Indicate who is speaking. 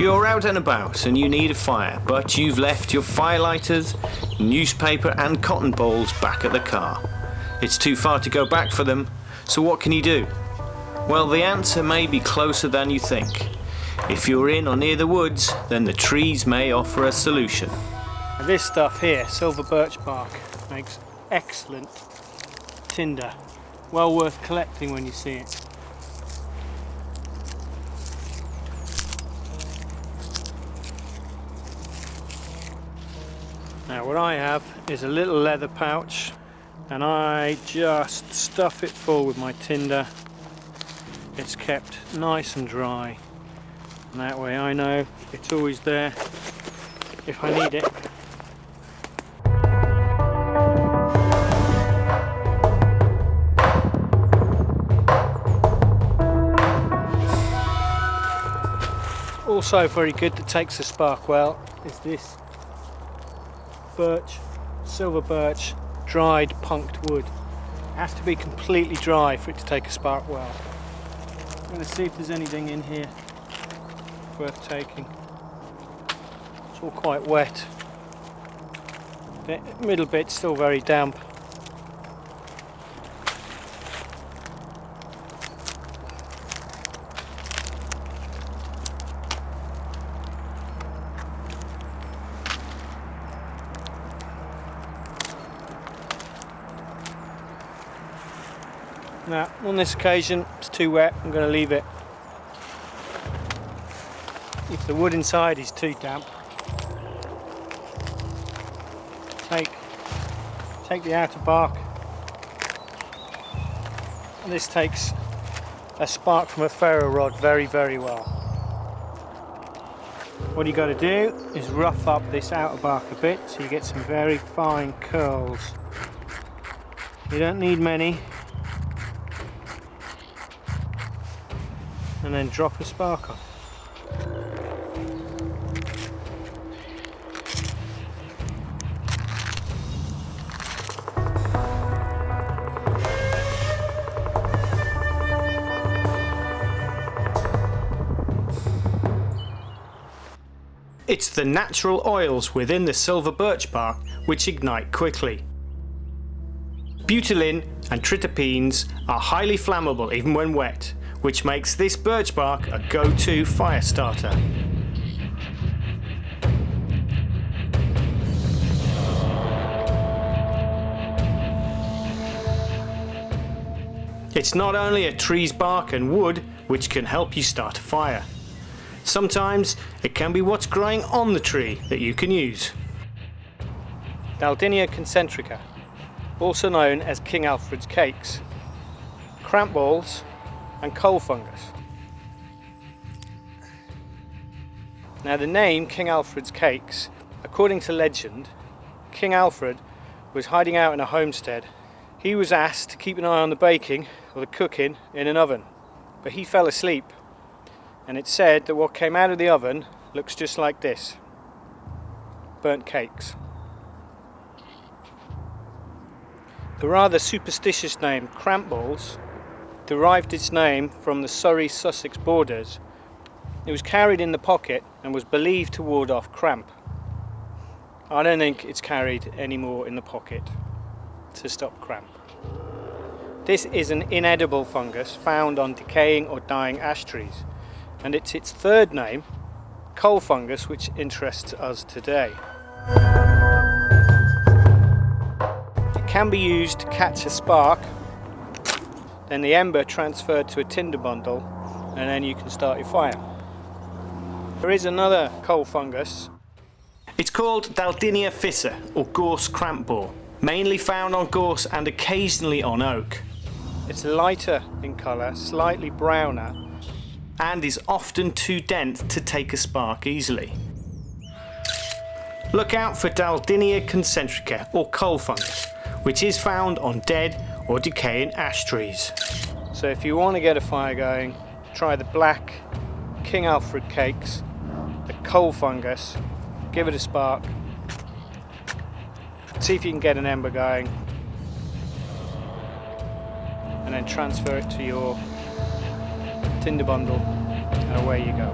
Speaker 1: You're out and about and you need a fire, but you've left your firelighters, newspaper and cotton balls back at the car. It's too far to go back for them, so what can you do? Well, the answer may be closer than you think. If you're in or near the woods, then the trees may offer a solution.
Speaker 2: This stuff here, silver birch bark, makes excellent tinder. Well worth collecting when you see it. Now what I have is a little leather pouch and I just stuff it full with my tinder. It's kept nice and dry and that way I know it's always there if I need it. Also very good that takes the spark well is this birch, silver birch, dried punked wood. It has to be completely dry for it to take a spark well. I'm going to see if there's anything in here worth taking. It's all quite wet. The middle bit's still very damp. Now, on this occasion, it's too wet, I'm going to leave it. If the wood inside is too damp, take the outer bark. And this takes a spark from a ferro rod very, very well. What you got to do is rough up this outer bark a bit so you get some very fine curls. You don't need many. And then drop a spark on.
Speaker 1: It's the natural oils within the silver birch bark which ignite quickly. Butylene and triterpenes are highly flammable even when wet, which makes this birch bark a go-to fire starter. It's not only a tree's bark and wood which can help you start a fire. Sometimes it can be what's growing on the tree that you can use.
Speaker 2: Daldinia concentrica, also known as King Alfred's cakes, cramp balls and coal fungus. Now the name King Alfred's cakes, according to legend, King Alfred was hiding out in a homestead. He was asked to keep an eye on the baking or the cooking in an oven, but he fell asleep, and it's said that what came out of the oven looks just like this: burnt cakes. The rather superstitious name cramp balls derived its name from the Surrey-Sussex borders. It was carried in the pocket and was believed to ward off cramp. I don't think it's carried anymore in the pocket to stop cramp. This is an inedible fungus found on decaying or dying ash trees, and it's its third name, coal fungus, which interests us today. It can be used to catch a spark, then the ember transferred to a tinder bundle, and then you can start your fire. There is another coal fungus.
Speaker 1: It's called Daldinia fissa, or gorse cramp ball, mainly found on gorse and occasionally on oak.
Speaker 2: It's lighter in colour, slightly browner,
Speaker 1: and is often too dense to take a spark easily. Look out for Daldinia concentrica, or coal fungus, which is found on dead or decaying ash trees.
Speaker 2: So if you want to get a fire going, try the black King Alfred cakes, the coal fungus, give it a spark, see if you can get an ember going, and then transfer it to your tinder bundle and away you go.